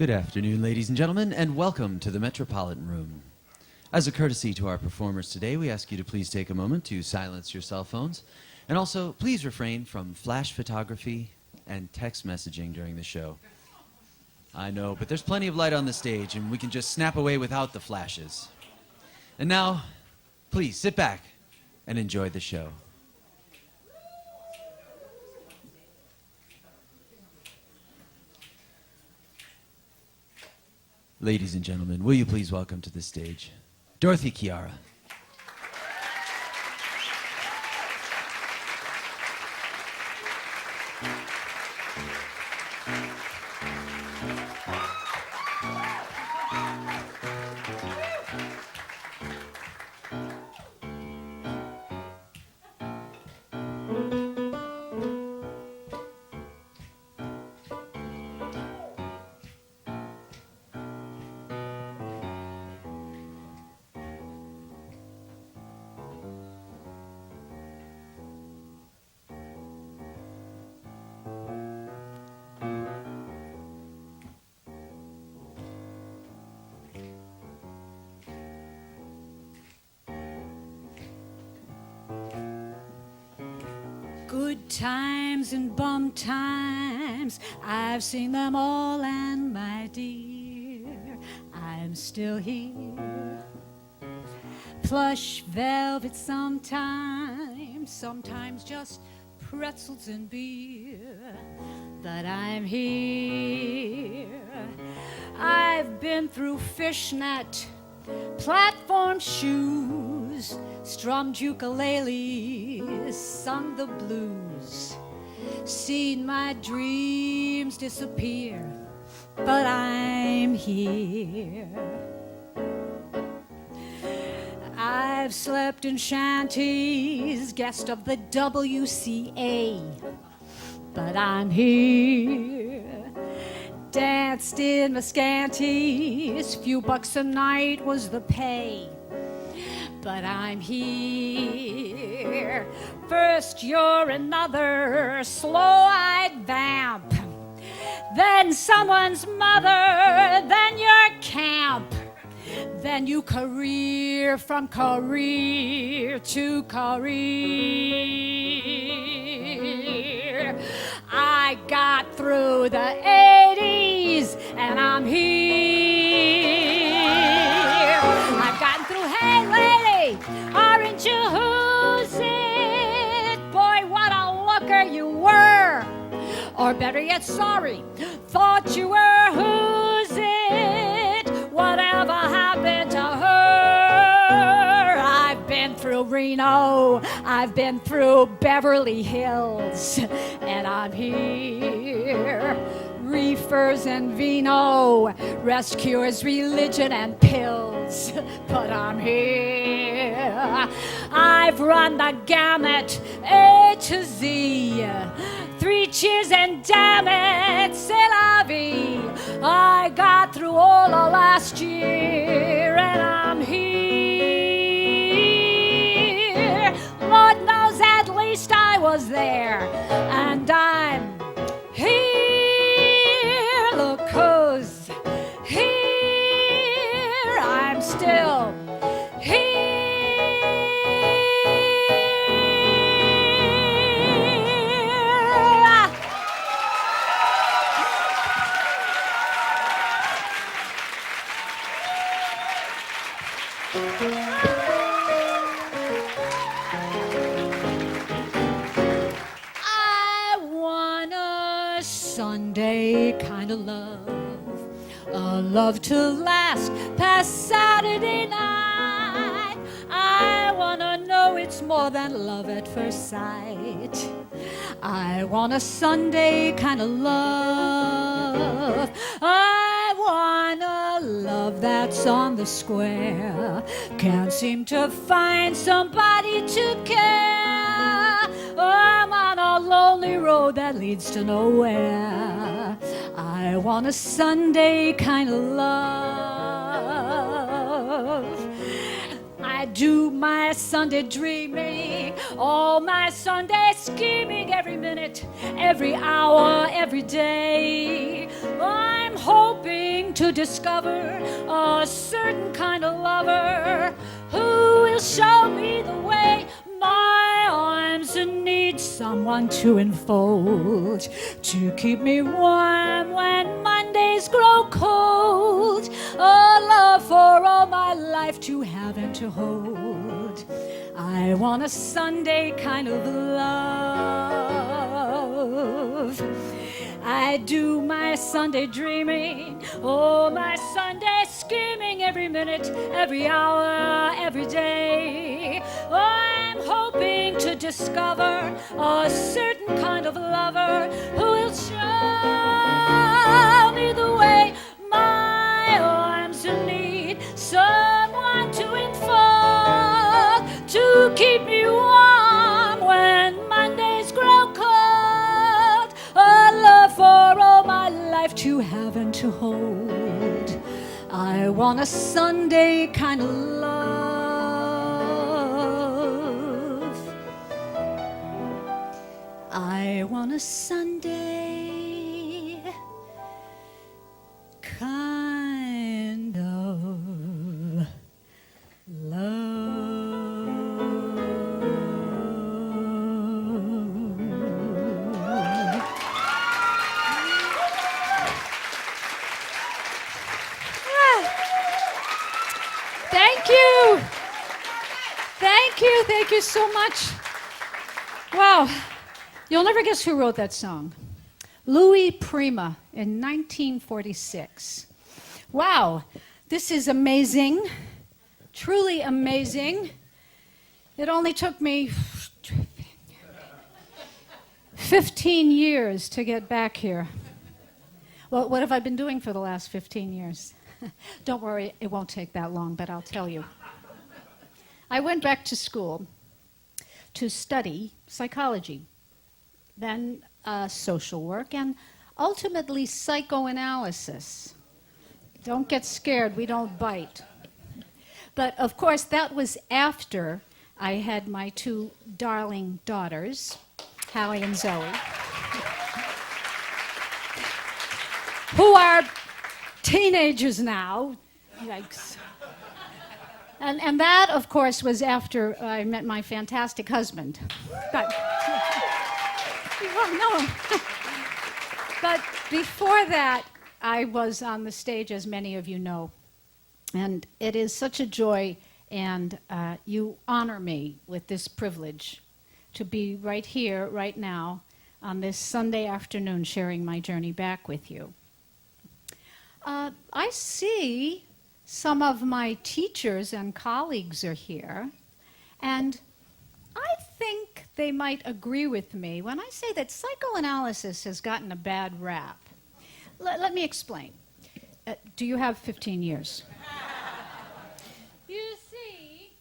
Good afternoon, ladies and gentlemen, and welcome to the Metropolitan Room. As a courtesy to our performers today, we ask you to please take a moment to silence your cell phones, and also please refrain from flash photography and text messaging during the show. I know, but there's plenty of light on the stage, and we can just snap away without the flashes. And now, please sit back and enjoy the show. Ladies and gentlemen, will you please welcome to the stage Dorothy Kiara. Good times and bum times, I've seen them all, and my dear, I'm still here. Plush velvet sometimes just pretzels and beer, but I'm here. I've been through fishnet, platform shoes, strummed ukuleles, sung the blues, seen my dreams disappear, but I'm here. I've slept in shanties, guest of the WCA, but I'm here. Danced in my scanties, few bucks a night was the pay, but I'm here. First you're another slow-eyed vamp, then someone's mother, then your camp, then you career from career to career. I got through the 80s and I'm here. I've gotten through, hey lady, aren't you who's it? Boy, what a looker you were. Or better yet, sorry, thought you were who's it? Whatever happened to her? I've been through Reno, I've been through Beverly Hills, and I'm here. Reefers and vino, rest cures, religion and pills, but I'm here. I've run the gamut, A to Z, 3 cheers and damn it, c'est la vie. I got through all of last year and I'm here. Lord knows at least I was there, and I'm here. Look who's here. I'm still here. I want a Sunday kind of love, a love to last past Saturday night. I want to know it's more than love at first sight. I want a Sunday kind of love. I want a love that's on the square. Can't seem to find somebody to care. I'm on a lonely road that leads to nowhere. I want a Sunday kind of love. I do my Sunday dreaming, all my Sunday scheming, every minute, every hour, every day. I'm hoping to discover a certain kind of lover who will show me the way. My arms need someone to enfold, to keep me warm when Mondays grow cold. A love for all my life to have and to hold. I want a Sunday kind of love. I do my Sunday dreaming, oh, my Sunday scheming, every minute, every hour, every day. I'm hoping to discover a certain kind of lover who will show me the way. My arms need someone to enfold, to keep me warm when Mondays grow cold. A love for all my life to have and to hold. I want a Sunday kind of love. I want a Sunday kind of love. Thank you. Thank you so much. Wow. You'll never guess who wrote that song. Louis Prima in 1946. Wow. This is amazing. Truly amazing. It only took me 15 years to get back here. Well, what have I been doing for the last 15 years? Don't worry, it won't take that long, but I'll tell you. I went back to school to study psychology, then social work, and ultimately psychoanalysis. Don't get scared, we don't bite. But of course, that was after I had my two darling daughters, Hallie and Zoe, who are teenagers now. Yikes. And that, of course, was after I met my fantastic husband. But, no. But before that, I was on the stage, as many of you know. And it is such a joy, and you honor me with this privilege to be right here, right now, on this Sunday afternoon, sharing my journey back with you. I see some of my teachers and colleagues are here, and I think they might agree with me when I say that psychoanalysis has gotten a bad rap. Let me explain. Do you have 15 years? You see,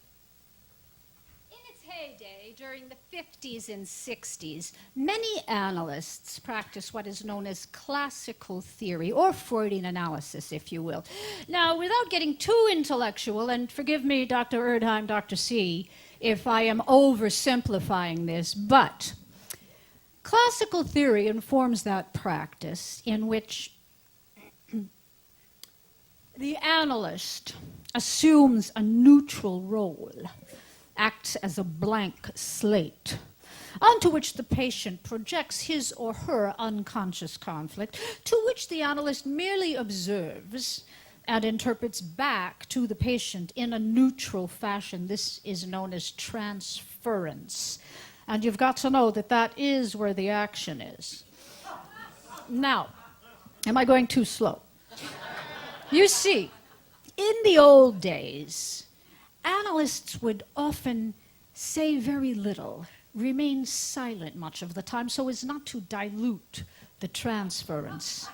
in its heyday, during the 50s and 60s, many analysts practiced what is known as classical theory, or Freudian analysis, if you will. Now, without getting too intellectual, and forgive me, Dr. Erdheim, Dr. C, if I am oversimplifying this, but classical theory informs that practice in which the analyst assumes a neutral role, acts as a blank slate, onto which the patient projects his or her unconscious conflict, to which the analyst merely observes and interprets back to the patient in a neutral fashion. This is known as transference. And you've got to know that that is where the action is. Now, am I going too slow? You see, in the old days, analysts would often say very little, remain silent much of the time so as not to dilute the transference.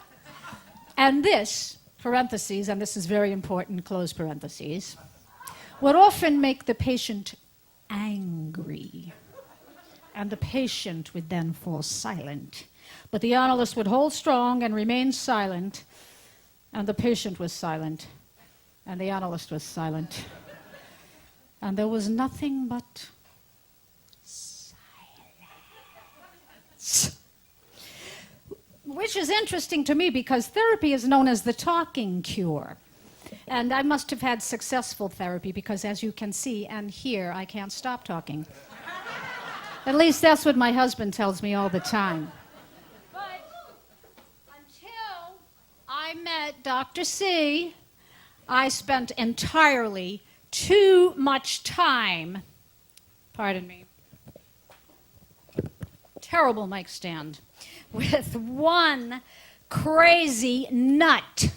And this, parentheses, and this is very important, close parentheses, would often make the patient angry. And the patient would then fall silent. But the analyst would hold strong and remain silent, and the patient was silent, and the analyst was silent. And there was nothing but silence. Which is interesting to me because therapy is known as the talking cure. And I must have had successful therapy because, as you can see and hear, I can't stop talking. At least that's what my husband tells me all the time. But until I met Dr. C, I spent entirely too much time, pardon me, terrible mic stand, with one crazy nut.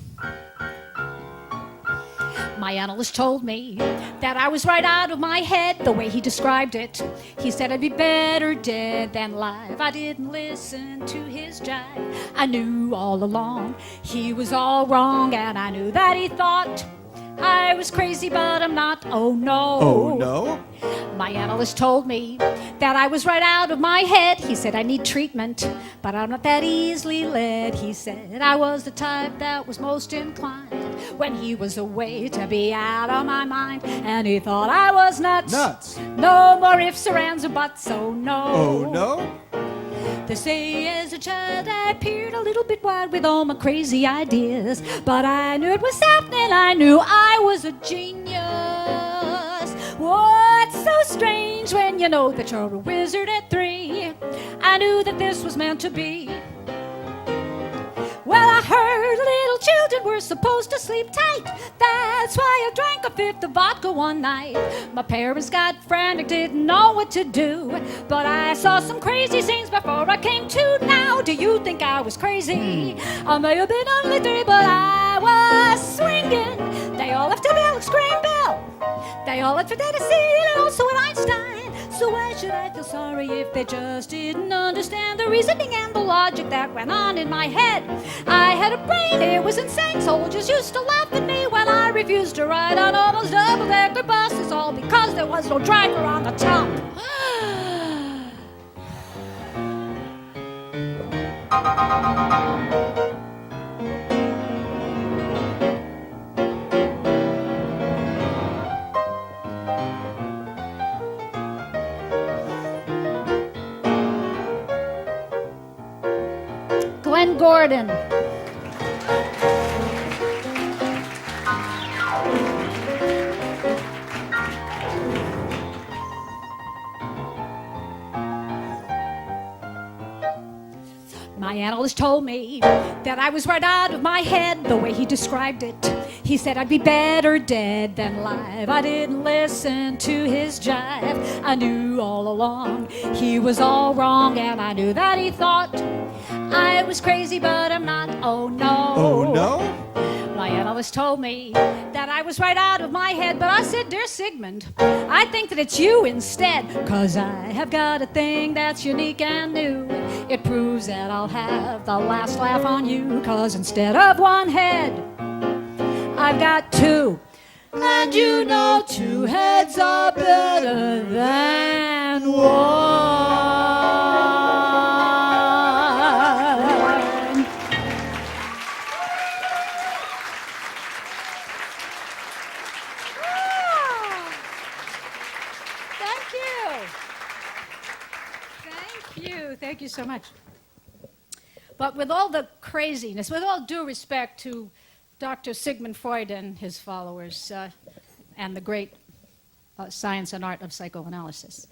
My analyst told me that I was right out of my head the way he described it. He said I'd be better dead than live. I didn't listen to his jive. I knew all along he was all wrong, and I knew that he thought I was crazy, but I'm not. Oh no. Oh no? My analyst told me that I was right out of my head. He said I need treatment, but I'm not that easily led. He said I was the type that was most inclined when he was away to be out of my mind. And he thought I was nuts. Nuts. No more ifs, or ands, or buts. Oh no. Oh no? They say as a child I appeared a little bit wild with all my crazy ideas, but I knew it was happening. I knew I was a genius. What's so strange when you know that you're a wizard at 3? I knew that this was meant to be. Well, I heard little children were supposed to sleep tight. That's why I drank a fifth of vodka one night. My parents got frantic, didn't know what to do. But I saw some crazy scenes before I came to. Now, do you think I was crazy? I may have been a little, but I was swinging. They all left a Alex Graham Bell. They all left for Data Seal and also an Einstein. So why should I feel sorry if they just didn't understand the reasoning and the logic that went on in my head? I had a brain, it was insane. Soldiers used to laugh at me when I refused to ride on almost double-decker buses, all because there was no driver on the top. Glenn Gordon. My analyst told me that I was right out of my head the way he described it. He said I'd be better dead than live. I didn't listen to his jive. I knew all along he was all wrong, and I knew that he thought I was crazy, but I'm not. Oh no. Oh no? My analyst told me that I was right out of my head, but I said, dear Sigmund, I think that it's you instead, 'cause I have got a thing that's unique and new. It proves that I'll have the last laugh on you, 'cause instead of one head, I've got two. And you know 2 heads are better than one. Thank you so much. But with all the craziness, with all due respect to Dr. Sigmund Freud and his followers, and the great science and art of psychoanalysis,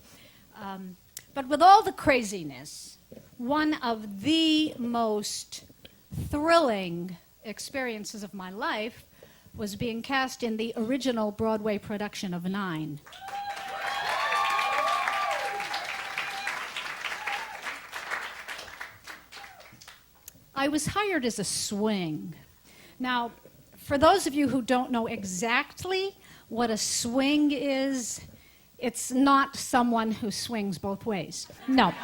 but with all the craziness, one of the most thrilling experiences of my life was being cast in the original Broadway production of 9. I was hired as a swing. Now, for those of you who don't know exactly what a swing is, it's not someone who swings both ways. No,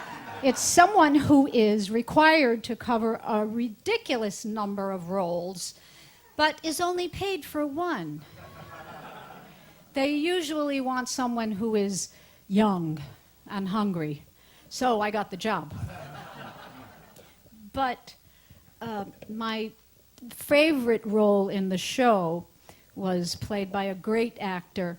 it's someone who is required to cover a ridiculous number of roles, but is only paid for one. They usually want someone who is young and hungry, so I got the job. But my favorite role in the show was played by a great actor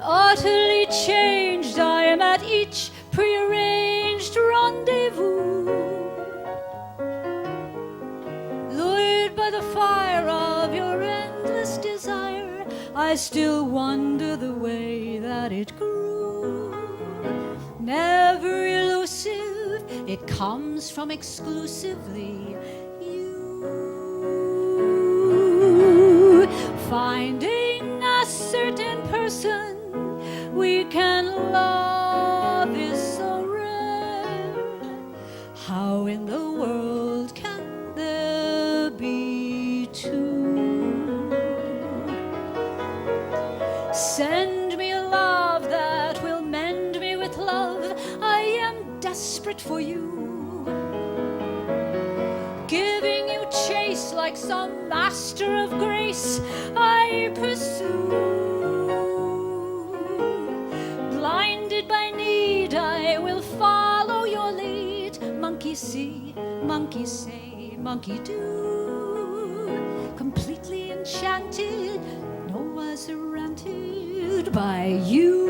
Utterly changed, I am at each prearranged rendezvous. Lured by the fire of your endless desire, I still wonder the way that it grew. Never elusive, it comes from exclusively you. Finding a certain person we can love is so rare. How in the world can there be two? Send me a love that will mend me with love. I am desperate for you. Giving you chase like some master of grace, I pursue. Blinded by need, I will follow your lead. Monkey see, monkey say, monkey do. Completely enchanted, no was surrounded by you.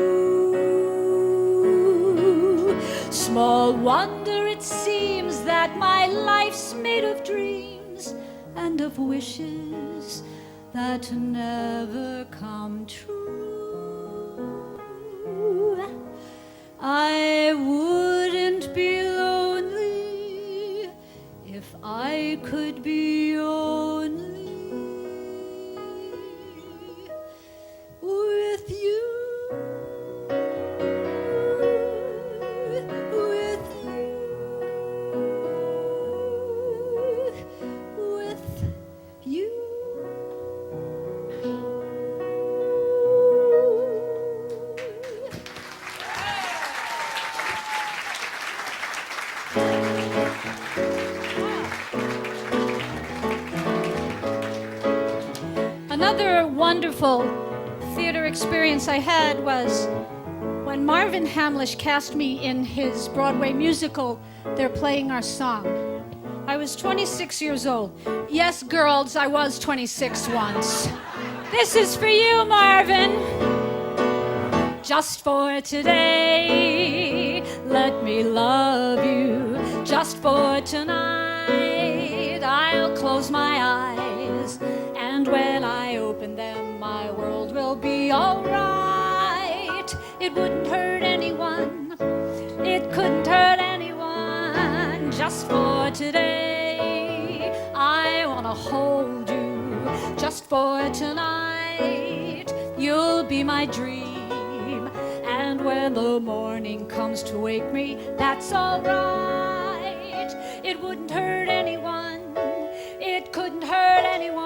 Small wonder it seems that my life's made of dreams and of wishes that never come true. I wouldn't be lonely if I could be only with you. With you. With you. Another wonderful theater experience I had was when Marvin Hamlisch cast me in his Broadway musical, They're Playing Our Song. I was 26 years old. Yes, girls, I was 26 once. This is for you, Marvin. Just for today, let me love you. Just for tonight, I'll close my eyes. And when I open them, my world will be all right. It wouldn't hurt anyone. It couldn't hurt anyone. Just for today, I want to hold you. Just for tonight, you'll be my dream. And when the morning comes to wake me, that's all right. It wouldn't hurt anyone. It couldn't hurt anyone.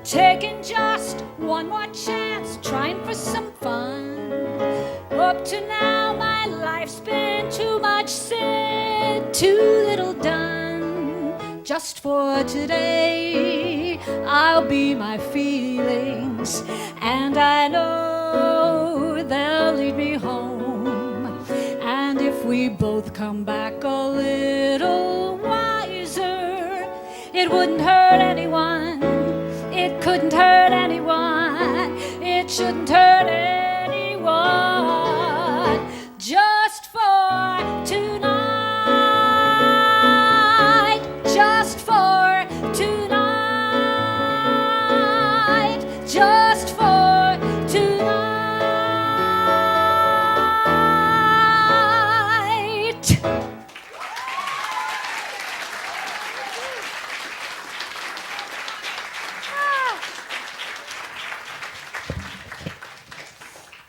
Taking just one more chance, trying for some fun. Up to now, my life's been too much said, too little done. Just for today, I'll be my feelings, and I know they'll lead me home. And if we both come back a little wiser, it wouldn't hurt anyone. It couldn't hurt anyone. It shouldn't hurt anyone. Just for tonight. Just for tonight. Just for tonight.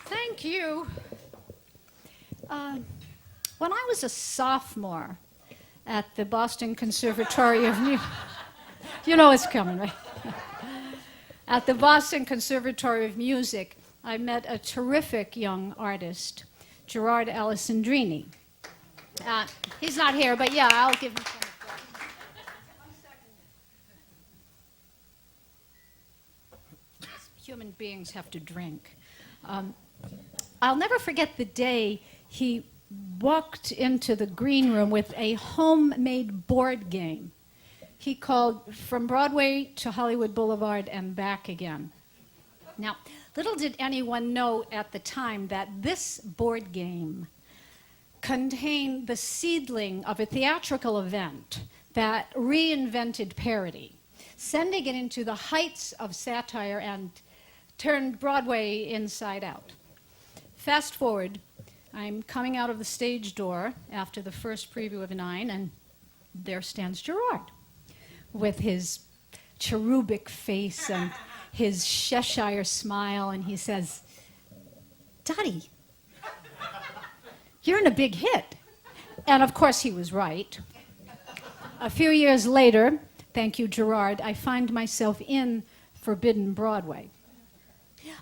Thank you. When I was a sophomore at the Boston Conservatory of Music, you know it's coming, right? At the Boston Conservatory of Music, I met a terrific young artist, Gerard Alessandrini. He's not here, but yeah, I'll give him some applause. 1 second. Human beings have to drink. I'll never forget the day he walked into the green room with a homemade board game. He called From Broadway to Hollywood Boulevard and Back Again. Now, little did anyone know at the time that this board game contained the seedling of a theatrical event that reinvented parody, sending it into the heights of satire and turned Broadway inside out. Fast forward, I'm coming out of the stage door after the first preview of 9, and there stands Gerard with his cherubic face and his Cheshire smile, and he says, "Dottie, you're in a big hit." And of course he was right. A few years later, thank you, Gerard, I find myself in Forbidden Broadway.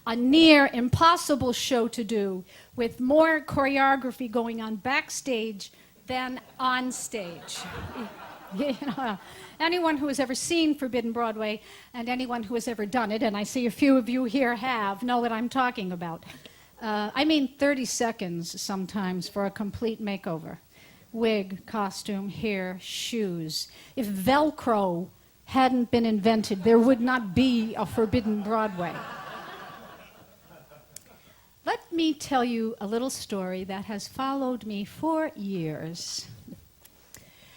A near impossible show to do, with more choreography going on backstage than on stage. You know, anyone who has ever seen Forbidden Broadway and anyone who has ever done it, and I see a few of you here have, know what I'm talking about. 30 seconds sometimes for a complete makeover. Wig, costume, hair, shoes. If Velcro hadn't been invented, there would not be a Forbidden Broadway. Let me tell you a little story that has followed me for years.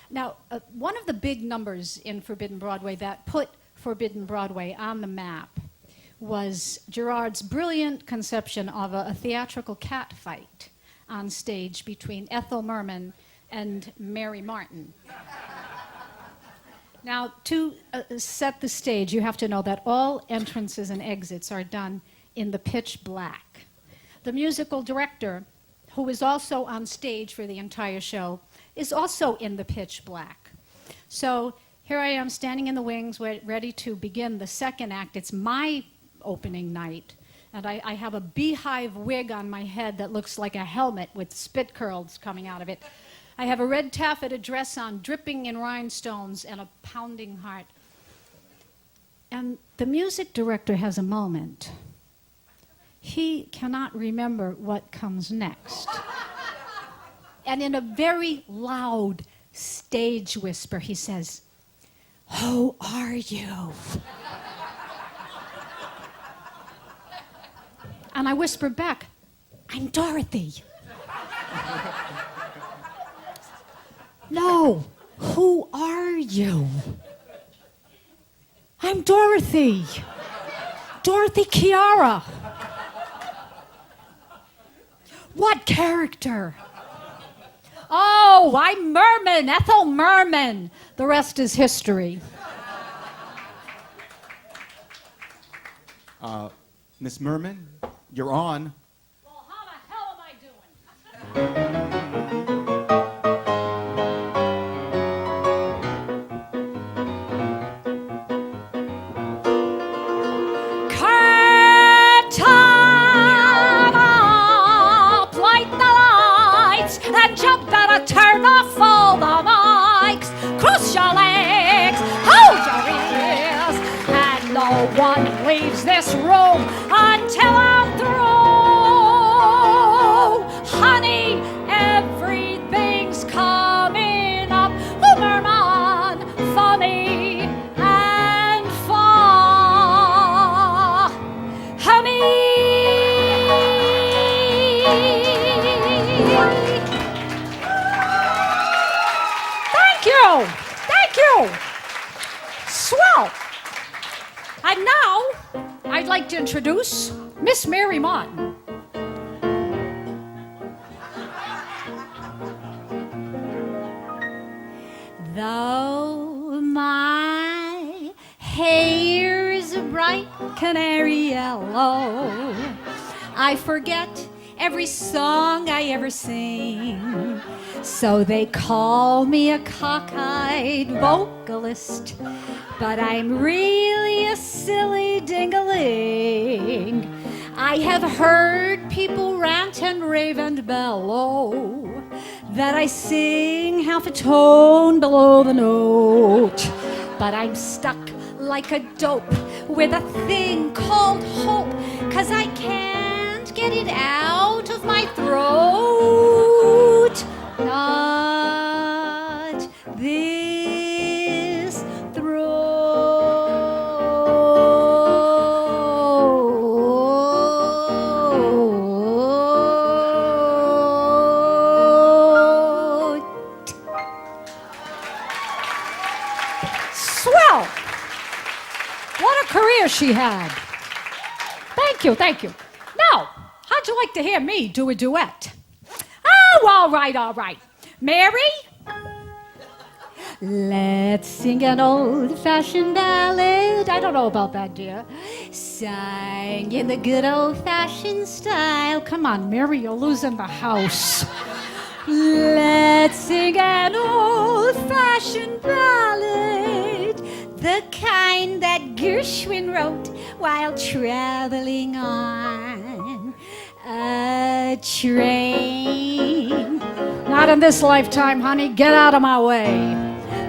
Now, one of the big numbers in Forbidden Broadway that put Forbidden Broadway on the map was Gerard's brilliant conception of a theatrical cat fight on stage between Ethel Merman and Mary Martin. Now, to set the stage, you have to know that all entrances and exits are done in the pitch black. The musical director, who is also on stage for the entire show, is also in the pitch black. So here I am standing in the wings, ready to begin the second act. It's my opening night, and I have a beehive wig on my head that looks like a helmet with spit curls coming out of it. I have a red taffeta dress on, dripping in rhinestones, and a pounding heart. And the music director has a moment. He cannot remember what comes next. And in a very loud stage whisper, he says, "Who are you?" And I whisper back, "I'm Dorothy." "No, who are you?" "I'm Dorothy. Dorothy Kiara." "What character?" "Oh, I'm Merman, Ethel Merman." The rest is history. Miss Merman, you're on. Well, how the hell am I doing? And jump and turn off all the mics. Cross your legs, hold your ears, and no one leaves this room until I'm through. Honey, everything's coming up. Merman, funny and far. Honey. Thank you. Swell. And now, I'd like to introduce Miss Mary Martin. Though my hair's a bright canary yellow, I forget every song I ever sing. So they call me a cockeyed vocalist, but I'm really a silly ding-a-ling. I have heard people rant and rave and bellow that I sing half a tone below the note, but I'm stuck like a dope with a thing called hope, 'cause I can't get it out of my throat. Not this throat. Swell. What a career she had. Thank you, thank you. Now, how'd you like to hear me do a duet? Oh, all right. Mary? Let's sing an old-fashioned ballad. I don't know about that, dear. Sang in the good old-fashioned style. Come on, Mary, you're losing the house. Let's sing an old-fashioned ballad, the kind that Gershwin wrote while traveling on a train. Not in this lifetime, honey. Get out of my way.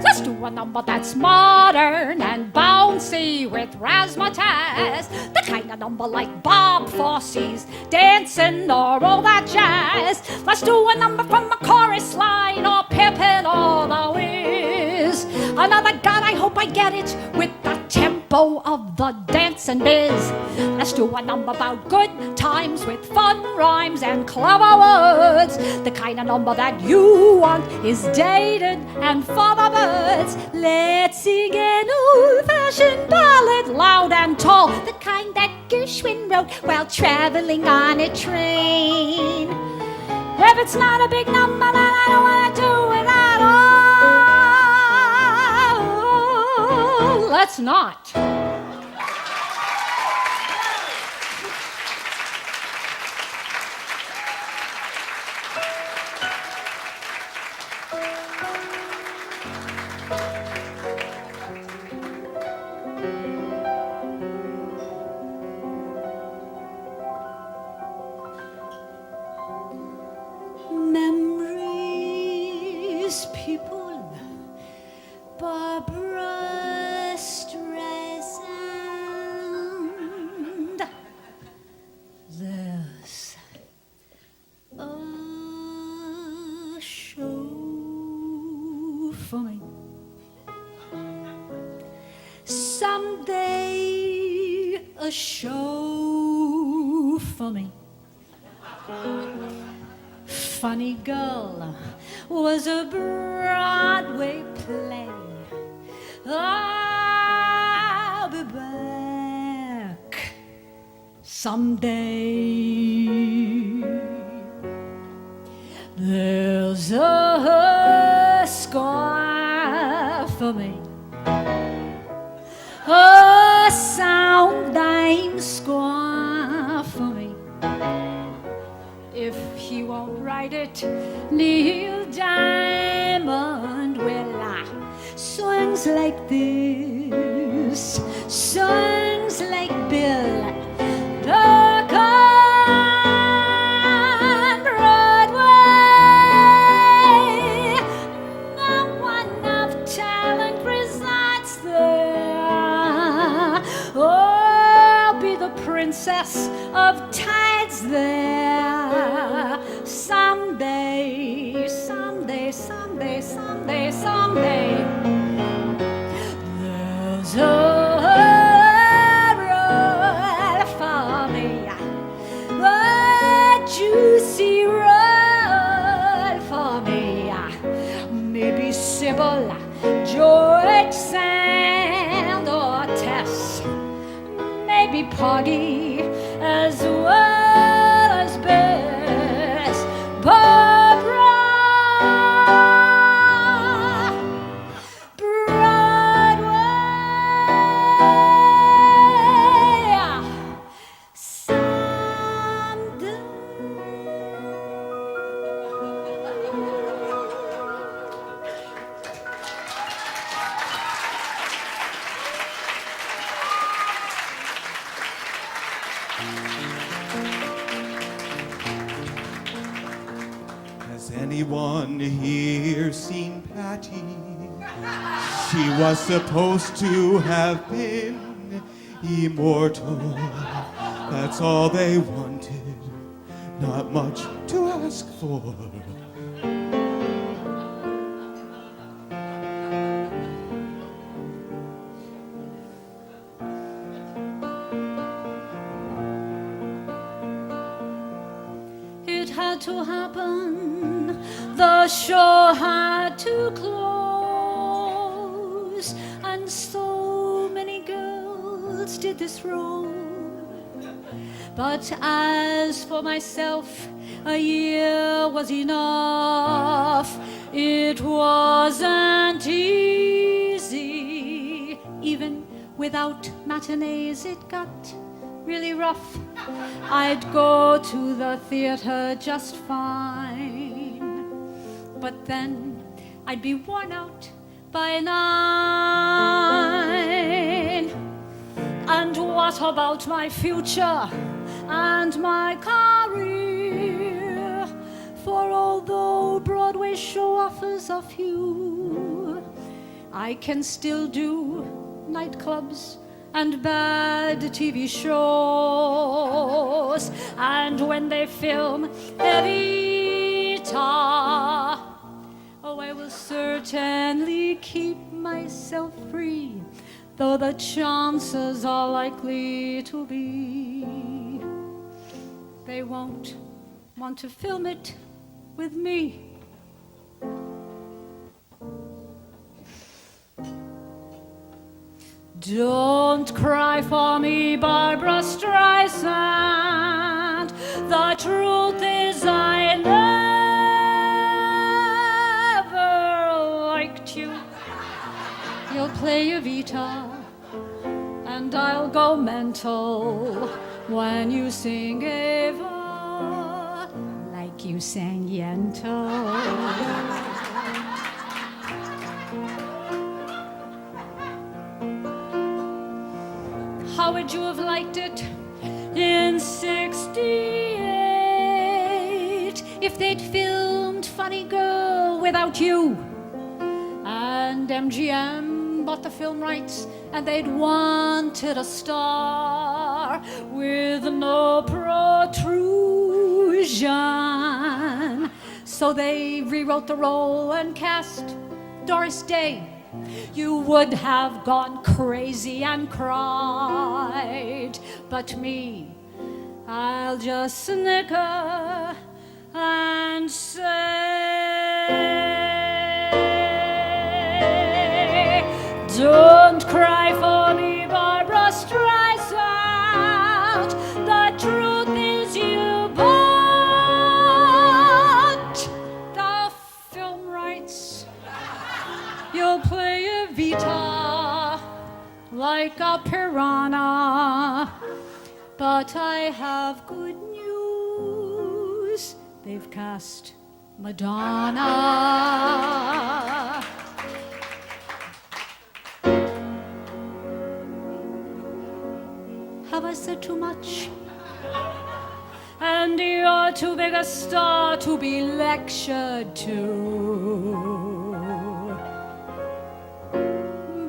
Let's do a number that's modern and bouncy with razzmatazz. The kind of number like Bob Fosse's Dancing or all that jazz. Let's do a number from a chorus line or Pippin or the Wiz. Another God, I hope I get it with the tempo of the dancing biz. Let's do a number about good times with fun rhymes and clever words. The kind of number that you want is dated and for the birds. Let's sing an old-fashioned ballad, loud and tall, the kind that Gershwin wrote while traveling on a train. If it's not a big number, then I don't want to do it at all. Let's not. Memories, people, Barbara Streisand. There's a show for me. Someday, a show for me. Funny Girl was a Broadway play. I'll be back someday. There's a score for me, a sound dime score for me. If he won't write it, Neil Diamond will. Songs like this, songs like Bill Buck on Broadway. Not one of talent resides there. Oh, I'll be the princess of tides there. Someday, someday, someday, someday, someday. There's a roll for me, a juicy roll for me. Maybe Sybil, George Sand or Tess, maybe Poggy as well as Bess. Barbara, Broadway, someday. Has anyone here seen Patty? She was supposed to have been immortal. That's all they wanted, not much to ask for. It had to happen, the show had to close. and so many girls did this role. But as for myself, a year was enough. It wasn't easy. Even without matinees, it got really rough. I'd go to the theater just fine, but then I'd be worn out by 9. And what about my future and my career? For although Broadway show offers a few, I can still do nightclubs and bad TV shows. And when they film Evita, oh, I will certainly keep myself free, though the chances are likely to be they won't want to film it with me. Don't cry for me, Barbara Streisand. The truth is I never liked you. You'll play Evita, and I'll go mental when you sing Eva like you sang Yentl. How would you have liked it in '68 if they'd filmed Funny Girl without you? And MGM bought the film rights, and they'd wanted a star with no protrusion. So they rewrote the role and cast Doris Day. You would have gone crazy and cried, but me, I'll just snicker and say, don't cry for me, Barbara Streisand. The truth is you bought the film rights. You'll play Evita like a piranha. But I have good news. They've cast Madonna. Have I said too much? And you're too big a star to be lectured to.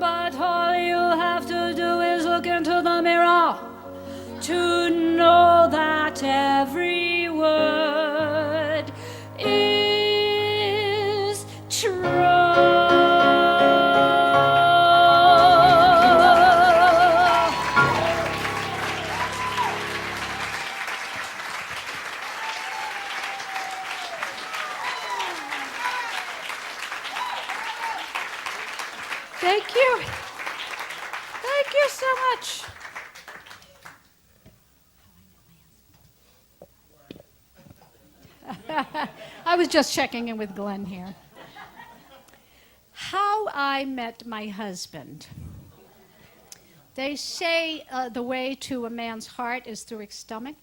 But all you have to do is look into the mirror to know that every word is true. Thank you. Thank you so much. I was just checking in with Glenn here. How I met my husband. They say the way to a man's heart is through his stomach.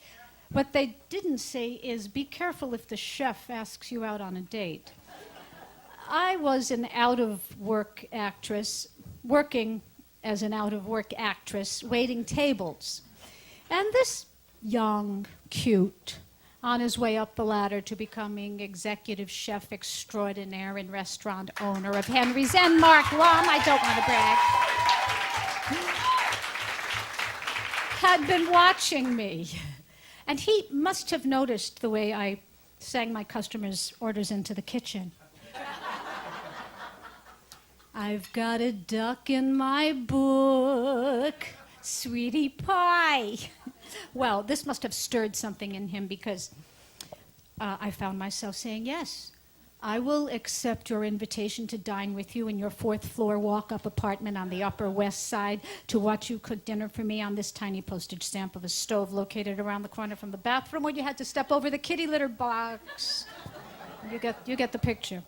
What they didn't say is be careful if the chef asks you out on a date. I was an out-of-work actress, working as an out-of-work actress, waiting tables. And this young, cute, on his way up the ladder to becoming executive chef extraordinaire and restaurant owner of Henry's and Mark Lum, I don't want to brag, had been watching me. And he must have noticed the way I sang my customers' orders into the kitchen. I've got a duck in my book, sweetie pie. Well, this must have stirred something in him because I found myself saying yes. I will accept your invitation to dine with you in your fourth-floor walk-up apartment on the Upper West Side to watch you cook dinner for me on this tiny postage stamp of a stove located around the corner from the bathroom where you had to step over the kitty litter box. You get the picture.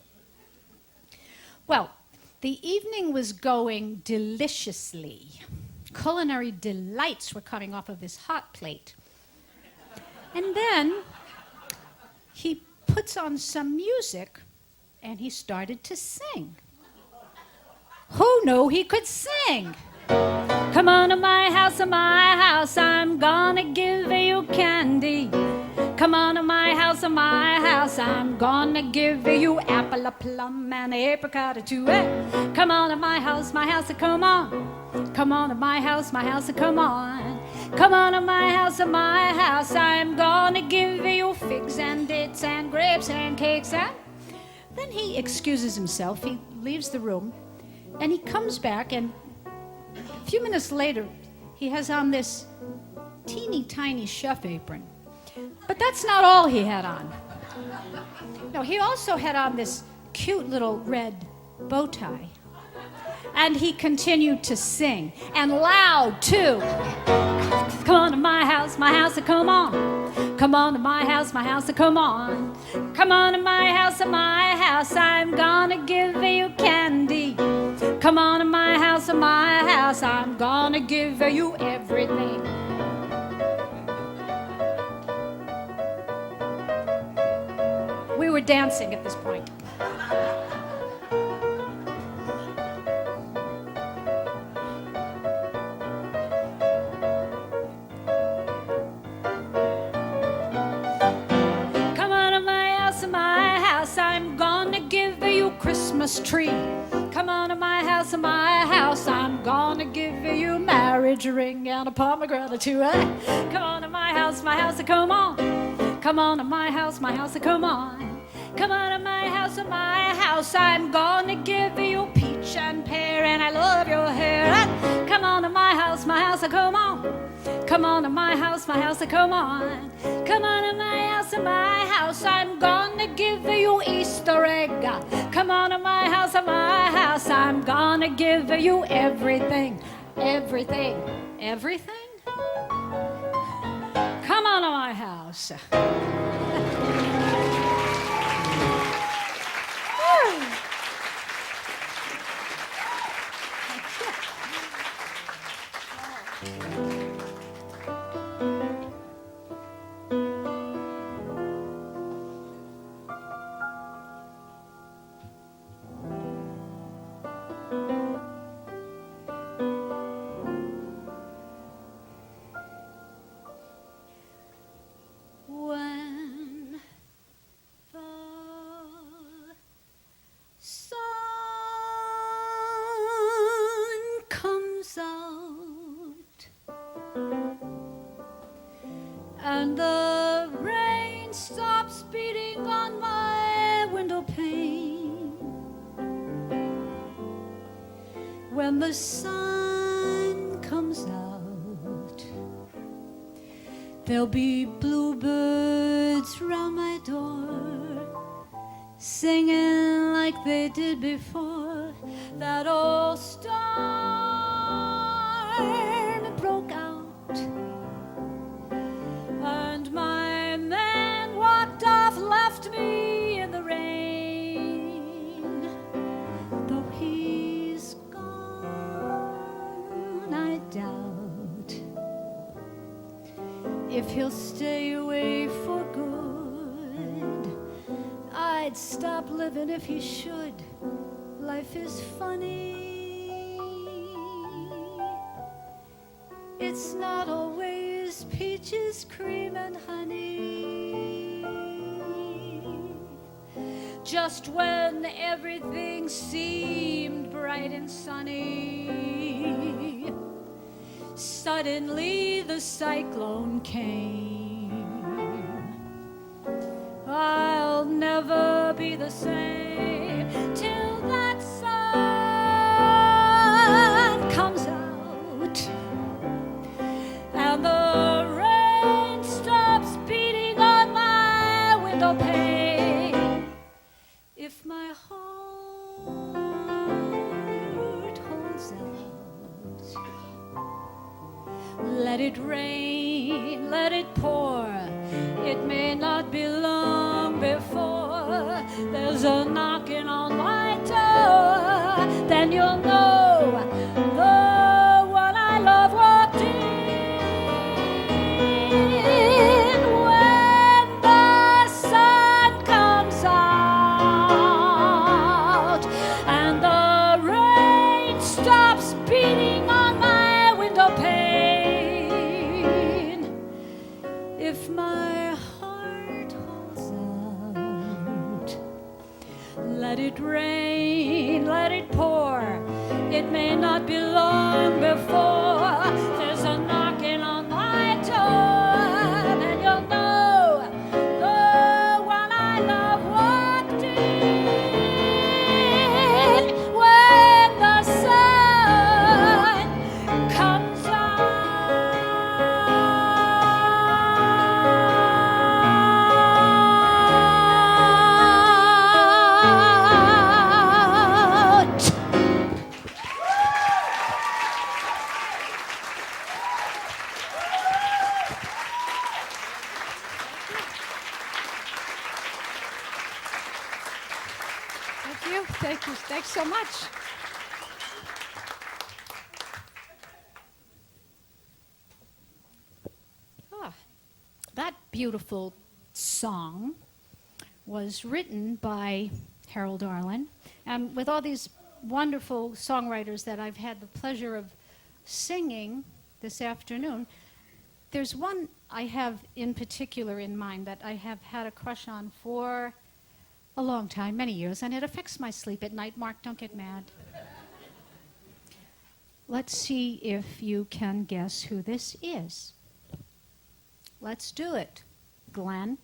Well, the evening was going deliciously. Culinary delights were coming off of this hot plate. And then he puts on some music and he started to sing. Who knew he could sing? Come on to my house, I'm gonna give you candy. Come on to my house, I'm gonna give you apple, a plum, and an apricot or two. Hey. Come on to my house, come on. Come on to my house, come on. Come on to my house, I'm gonna give you figs and dates and grapes and cakes. And then he excuses himself, he leaves the room, and he comes back, and a few minutes later, he has on this teeny tiny chef apron. But that's not all he had on. No, he also had on this cute little red bow tie. And he continued to sing, and loud too. Come on to my house, come on. Come on to my house, come on. Come on to my house, I'm gonna give you candy. Come on to my house, I'm gonna give you everything. We were dancing at this point. Christmas tree. Come on to my house, I'm gonna give you marriage ring and a pomegranate or two. Come on to my house, come on. Come on to my house, come on. Come on to my house, I'm gonna give you peach and pear, and I love your hair. Come on to my house, come on. Come on to my house, come on. Come on to my house, I'm gonna give you Easter egg. Come on to my house, I'm gonna give you everything, everything, everything. Come on to my house. And the rain stops beating on my window pane. When the sun comes out, there'll be bluebirds round my door, singing like they did before that old storm broke out. And my man walked off, left me in the rain. Though he's gone, I doubt if he'll stay away for good. I'd stop living if he should. Life is funny. It's not always peaches, cream, and honey. Just when everything seemed bright and sunny, suddenly the cyclone came. I'll never be the same till that sun comes out. And the rain stops beating on my window pane. If Let it rain, let it pour. It may not be long before there's a knocking on my door. Then you'll know the one I love walked in. When the sun comes out and the rain stops beating on my window pane, if my heart holds out, let it rain, let it pour. It may not be long before there's a knocking on my door. Then you'll know the one I love walked in. When the sun comes out. Thank you. Thank you. Thanks so much. That beautiful song was written by Harold Arlen, and with all these wonderful songwriters that I've had the pleasure of singing this afternoon, there's one I have in particular in mind that I have had a crush on for a long time, many years, and it affects my sleep at night. Mark, don't get mad. Let's see if you can guess who this is. Let's do it, Glenn.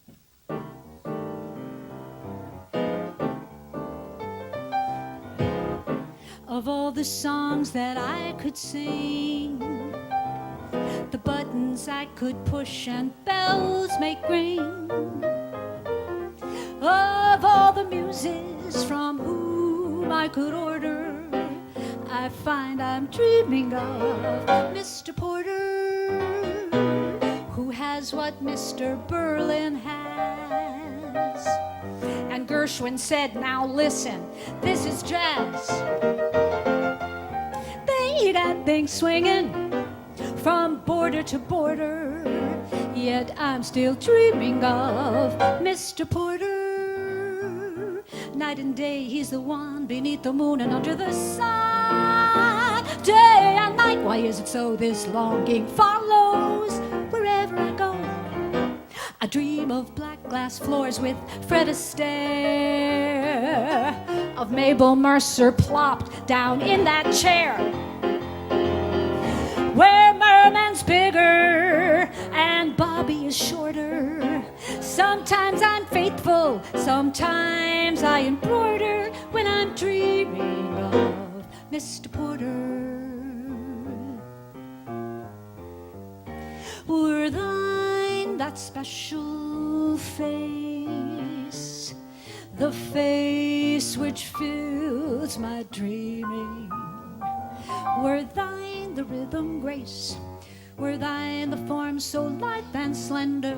Of all the songs that I could sing, the buttons I could push and bells make ring, of all the muses from whom I could order, I find I'm dreaming of Mr. Porter, who has what Mr. Berlin has. And Gershwin said, now listen, this is jazz. Beat and things swinging from border to border, yet I'm still dreaming of Mr. Porter. Night and day, he's the one beneath the moon and under the sun. Day and night, why is it so? This longing follows wherever I go. I dream of black glass floors with Fred Astaire, of Mabel Mercer plopped down in that chair, where Merman's bigger and Bobby is shorter. Sometimes I'm faithful, sometimes I embroider when I'm dreaming of Mr. Porter. Were thine that special face, the face which fills my dreaming? Were thine the rhythm grace, were thine the form so lithe and slender,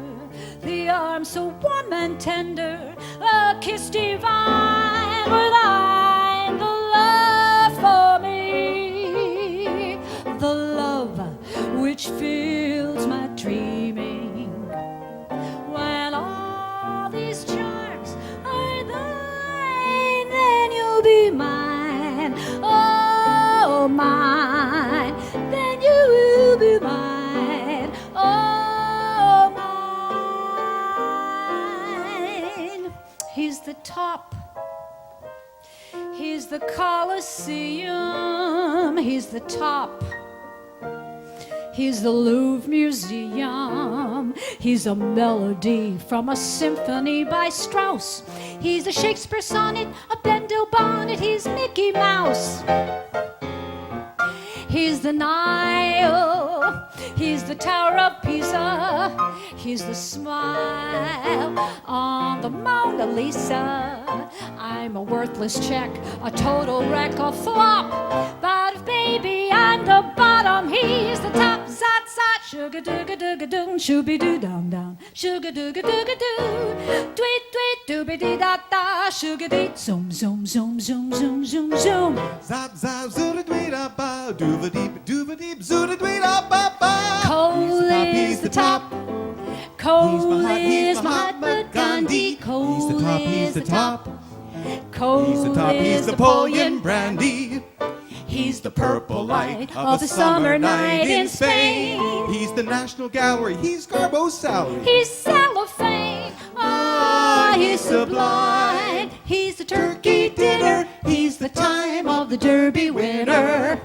the arms so warm and tender, a kiss divine? Were thine the love for me, the love which fills my dreaming? When all these charms are thine, then you'll be mine, oh mine, then you will be mine, oh mine. He's the top, he's the Colosseum, he's the top, he's the Louvre Museum, he's a melody from a symphony by Strauss, he's a Shakespeare sonnet, a Bendel bonnet, he's Mickey Mouse. He's the Nile, he's the Tower of Pisa, he's the smile on the Mona Lisa. I'm a worthless check, a total wreck, a flop, but baby, I'm the bottom, he's the top, zot, zot, Sugar dooga dooga doon, shooby doo down down. Sugar dooga dooga doo, tweet tweet dooby dee da da. Sugar dee zoom zoom zoom zoom zoom zoom zoom. Zap zap zooda dwee da ba, dooba deep zooda dwee da ba ba. Coal is the top. Coal is Mahatma Gandhi. Coal is the top. Coal He's the top, he's Napoleon brandy. He's the purple light of the summer night in Spain. He's the National Gallery, he's Garbo's salary. He's cellophane, he's sublime. He's the turkey dinner, he's the time of the Derby winner.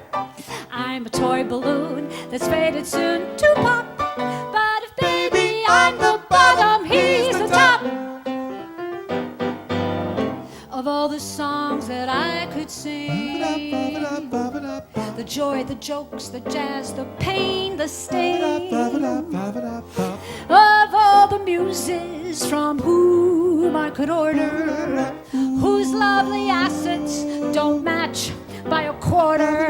I'm a toy balloon that's faded soon to pop. But if baby I'm the bottom, he's the top. Of all the songs that I could sing, the joy, the jokes, the jazz, the pain, the stain, of all the muses from whom I could order, whose lovely assets don't match by a quarter,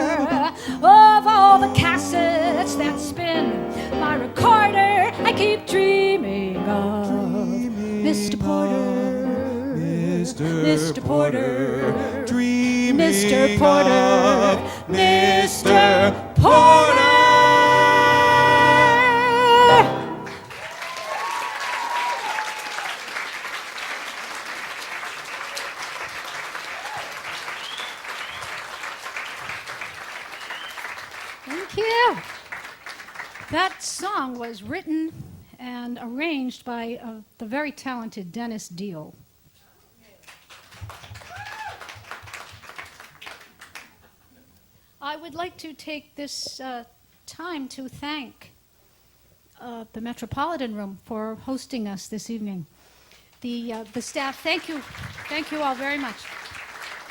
of all the cassettes that spin my recorder, I keep dreaming of Mr. Porter. Mr. Porter, dreaming Mr. Porter, of Mr. Porter. Thank you. That song was written and arranged by the very talented Dennis Deal. I would like to take this time to thank the Metropolitan Room for hosting us this evening. The staff, thank you all very much.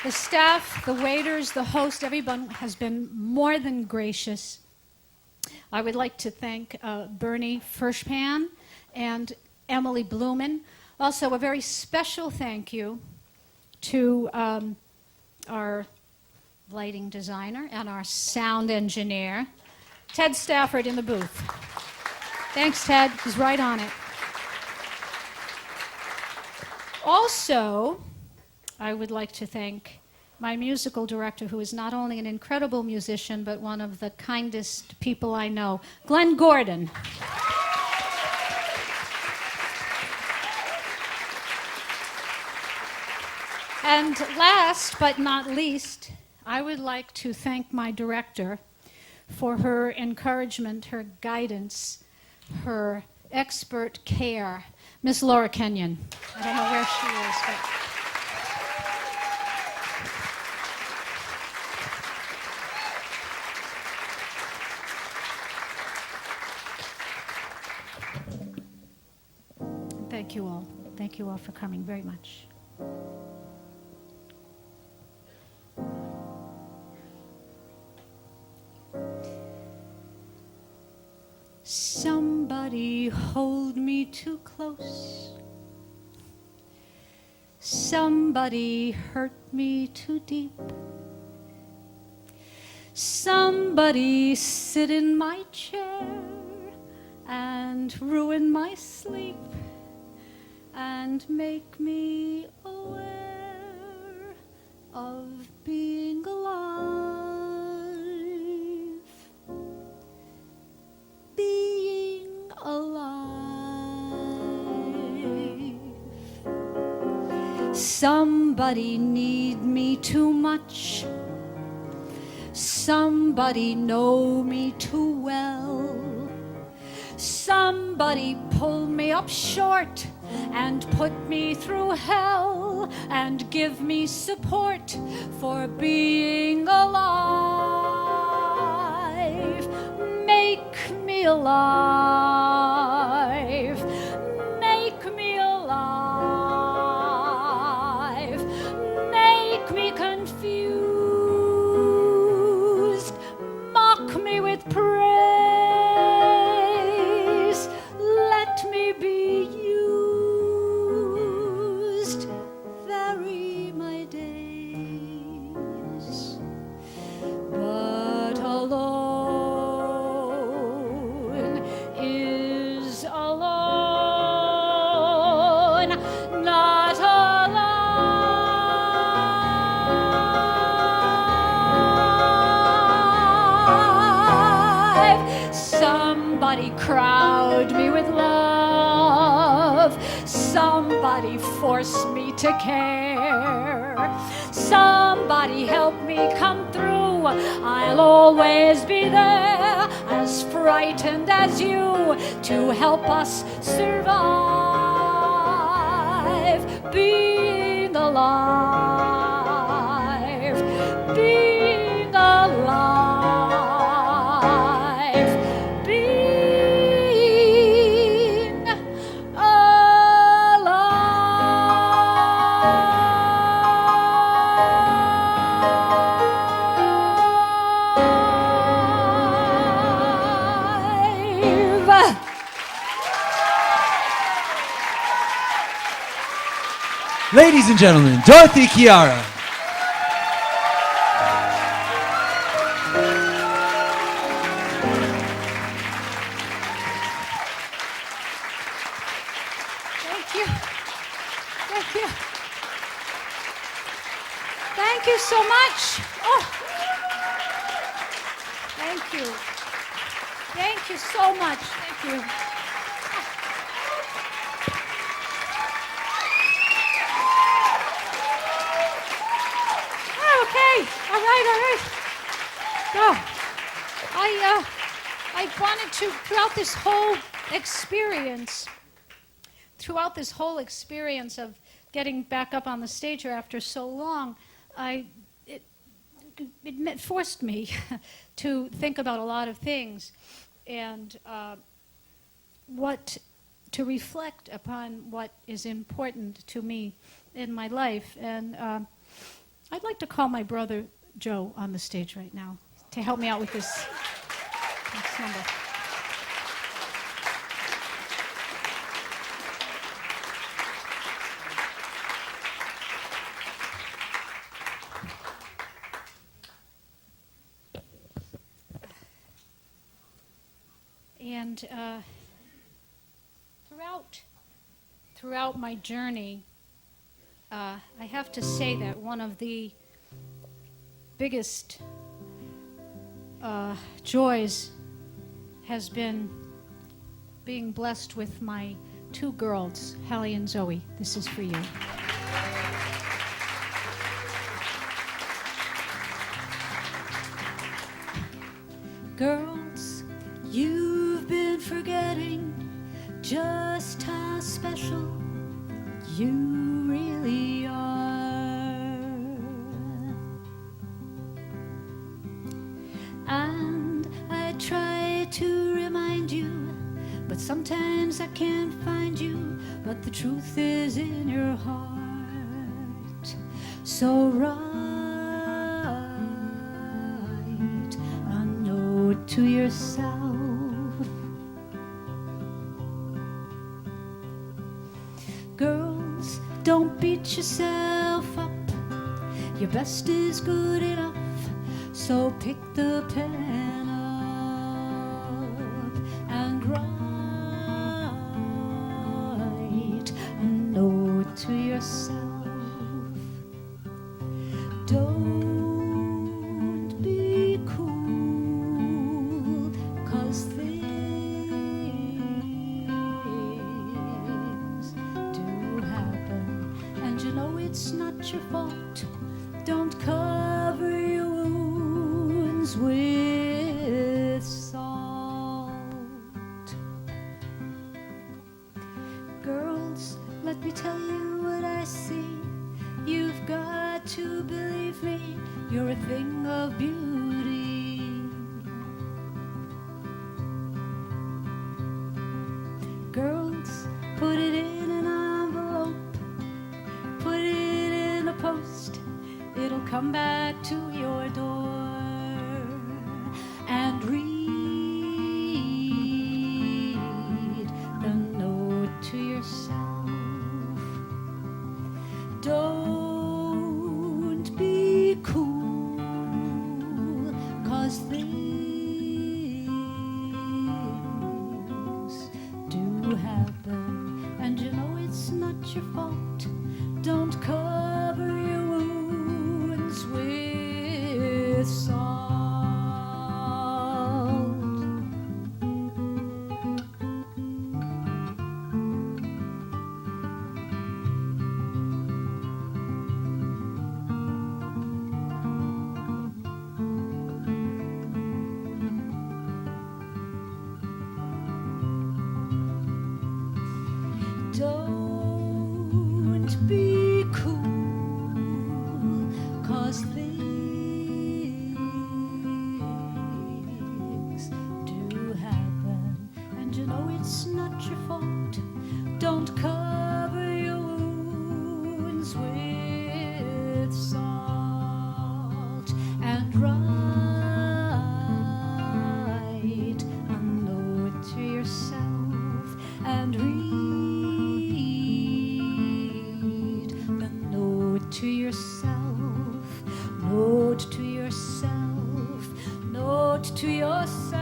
The staff, the waiters, the host, everyone has been more than gracious. I would like to thank Bernie Fershpan and Emily Blumen. Also, a very special thank you to our lighting designer and our sound engineer, Ted Stafford in the booth. Thanks, Ted. He's right on it. Also, I would like to thank my musical director, who is not only an incredible musician, but one of the kindest people I know, Glenn Gordon. And last but not least, I would like to thank my director for her encouragement, her guidance, her expert care, Miss Laura Kenyon. I don't know where she is, but... Thank you all. Thank you all for coming very much. Somebody hold me too close. Somebody hurt me too deep. Somebody sit in my chair and ruin my sleep and make me aware of being alive. Being alive. Somebody need me too much. Somebody know me too well. Somebody pull me up short and put me through hell and give me support for being alive. Make me alive. Make me alive. Make me confused. Mock me with praise. Let me be used. Vary my days. But alone Somebody crowd me with love. Somebody force me to care. Somebody help me come through. I'll always be there, as frightened as you, to help us survive. Being alive. Being alive. Being alive. Ladies and gentlemen, Dorothy Kiara. Thank you. Thank you. Thank you so much. Oh. Thank you. Thank you so much. Thank you. Okay. All right. No. I wanted to, throughout this whole experience of getting back up on the stage here after so long, it forced me to think about a lot of things and to reflect upon what is important to me in my life. And I'd like to call my brother Joe on the stage right now to help me out with this next number. And throughout my journey, I have to say that one of the biggest joys has been being blessed with my two girls, Hallie and Zoe. This is for you. Girls, you've been forgetting just how special you really are. And I try to remind you, but sometimes I can't find you. But the truth is in your heart. So write a note to yourself. Girls, don't beat yourself up. Your best is good enough. So pick the pen up and write a note to yourself. Don't be cool, 'cause things do happen, and you know it's not your fault. Don't cover your wounds with salt. Girls, let me tell you what I see. You've got to believe me, you're a thing of beauty. Girls, put it in an envelope, put it in the post. It'll come back to your door. And read the note to yourself. Don't be cool, 'cause things do happen, and you know it's not your fault. Don't cover your wounds with salt. note to yourself.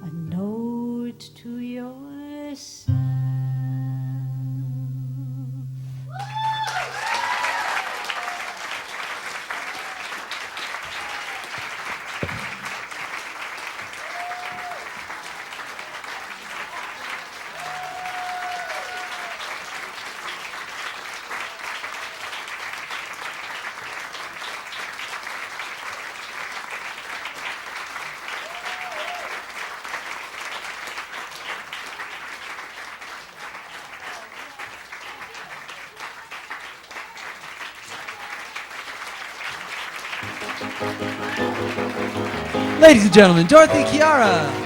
A note to yourself. Ladies and gentlemen, Dorothy Kiara.